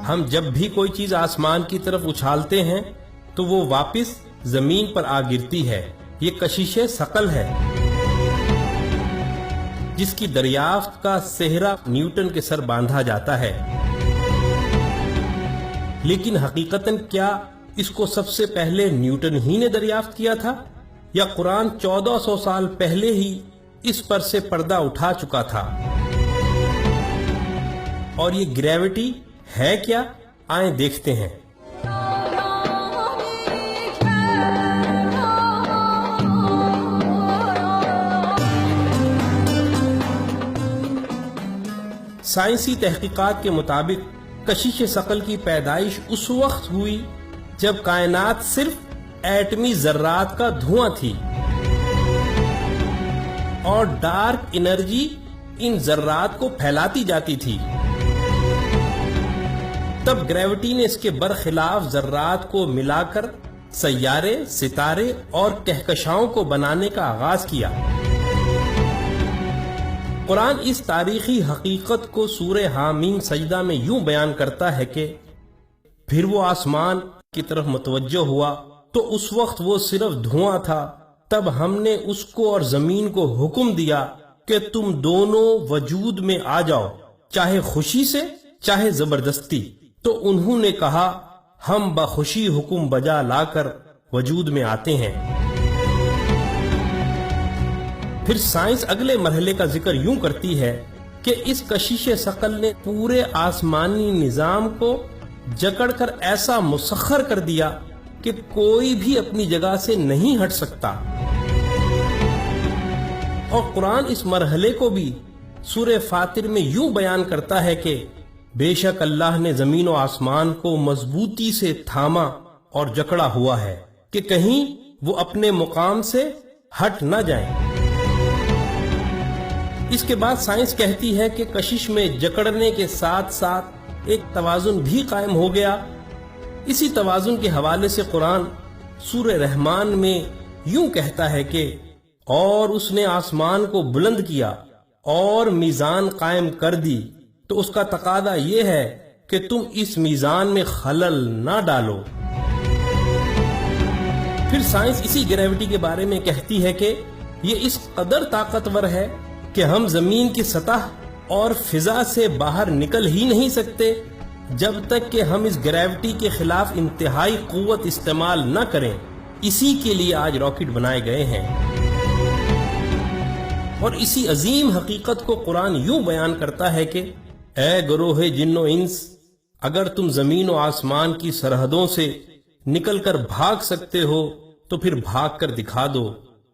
ہم جب بھی کوئی چیز آسمان کی طرف اچھالتے ہیں تو وہ واپس زمین پر آ گرتی ہے. یہ کشش ثقل ہے جس کی دریافت کا صحرا نیوٹن کے سر باندھا جاتا ہے. لیکن حقیقتاً کیا اس کو سب سے پہلے نیوٹن ہی نے دریافت کیا تھا، یا قرآن 1400 سال پہلے ہی اس پر سے پردہ اٹھا چکا تھا؟ اور یہ گریوٹی ہے کیا؟ آئیں دیکھتے ہیں. سائنسی تحقیقات کے مطابق کشش ثقل کی پیدائش اس وقت ہوئی جب کائنات صرف ایٹمی ذرات کا دھواں تھی اور ڈارک انرجی ان ذرات کو پھیلاتی جاتی تھی. تب گریوٹی نے اس کے برخلاف ذرات کو ملا کر سیارے، ستارے اور کہکشاؤں کو بنانے کا آغاز کیا. قرآن اس تاریخی حقیقت کو سورہ حامیم سجدہ میں یوں بیان کرتا ہے کہ پھر وہ آسمان کی طرف متوجہ ہوا تو اس وقت وہ صرف دھواں تھا. تب ہم نے اس کو اور زمین کو حکم دیا کہ تم دونوں وجود میں آ جاؤ، چاہے خوشی سے چاہے زبردستی. تو انہوں نے کہا ہم بخوشی حکم بجا لا کر وجود میں آتے ہیں. پھر سائنس اگلے مرحلے کا ذکر یوں کرتی ہے کہ اس کشش ثقل نے پورے آسمانی نظام کو جکڑ کر ایسا مسخر کر دیا کہ کوئی بھی اپنی جگہ سے نہیں ہٹ سکتا. اور قرآن اس مرحلے کو بھی سورہ فاطر میں یوں بیان کرتا ہے کہ بے شک اللہ نے زمین و آسمان کو مضبوطی سے تھاما اور جکڑا ہوا ہے کہ کہیں وہ اپنے مقام سے ہٹ نہ جائیں. اس کے بعد سائنس کہتی ہے کہ کشش میں جکڑنے کے ساتھ ساتھ ایک توازن بھی قائم ہو گیا. اسی توازن کے حوالے سے قرآن سورہ رحمان میں یوں کہتا ہے کہ اور اس نے آسمان کو بلند کیا اور میزان قائم کر دی تو اس کا تقاضا یہ ہے کہ تم اس میزان میں خلل نہ ڈالو. پھر سائنس اسی گریوٹی کے بارے میں کہتی ہے کہ یہ اس قدر طاقتور ہے کہ ہم زمین کی سطح اور فضا سے باہر نکل ہی نہیں سکتے جب تک کہ ہم اس گریوٹی کے خلاف انتہائی قوت استعمال نہ کریں. اسی کے لیے آج راکٹ بنائے گئے ہیں. اور اسی عظیم حقیقت کو قرآن یوں بیان کرتا ہے کہ اے گروہ جن و انس، اگر تم زمین و آسمان کی سرحدوں سے نکل کر بھاگ سکتے ہو تو پھر بھاگ کر دکھا دو،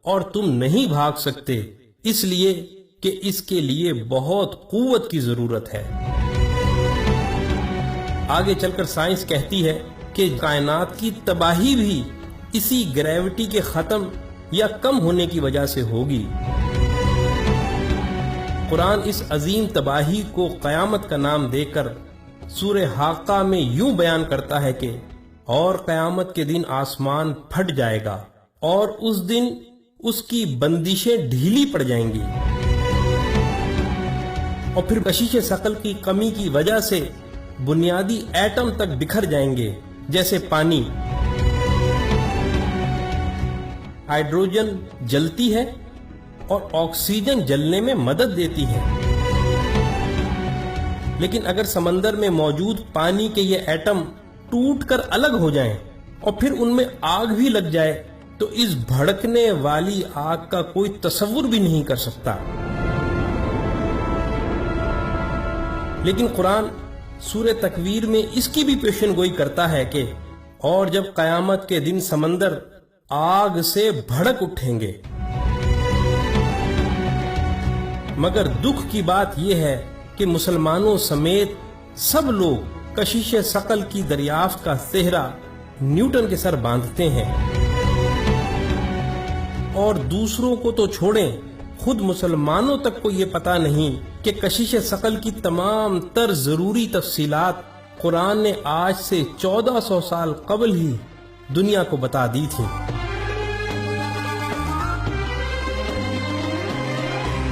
اور تم نہیں بھاگ سکتے اس لیے کہ اس کے لیے بہت قوت کی ضرورت ہے. آگے چل کر سائنس کہتی ہے کہ کائنات کی تباہی بھی اسی گریوٹی کے ختم یا کم ہونے کی وجہ سے ہوگی. قرآن اس عظیم تباہی کو قیامت کا نام دے کر سورہ حاقہ میں یوں بیان کرتا ہے کہ اور قیامت کے دن آسمان پھٹ جائے گا اور اس دن اس کی بندشیں ڈھیلی پڑ جائیں گی، اور پھر کشش ثقل کی کمی کی وجہ سے بنیادی ایٹم تک بکھر جائیں گے، جیسے پانی. ہائیڈروجن جلتی ہے اور آکسیجن جلنے میں مدد دیتی ہے، لیکن اگر سمندر میں موجود پانی کے یہ ایٹم ٹوٹ کر الگ ہو جائیں اور پھر ان میں آگ بھی لگ جائے تو اس بھڑکنے والی آگ کا کوئی تصور بھی نہیں کر سکتا. لیکن قرآن سورہ تکویر میں اس کی بھی پیشن گوئی کرتا ہے کہ اور جب قیامت کے دن سمندر آگ سے بھڑک اٹھیں گے. مگر دکھ کی بات یہ ہے کہ مسلمانوں سمیت سب لوگ کشش ثقل کی دریافت کا صحرا نیوٹن کے سر باندھتے ہیں، اور دوسروں کو تو چھوڑیں، خود مسلمانوں تک کو یہ پتا نہیں کہ کشش ثقل کی تمام تر ضروری تفصیلات قرآن نے آج سے 1400 سال قبل ہی دنیا کو بتا دی تھی.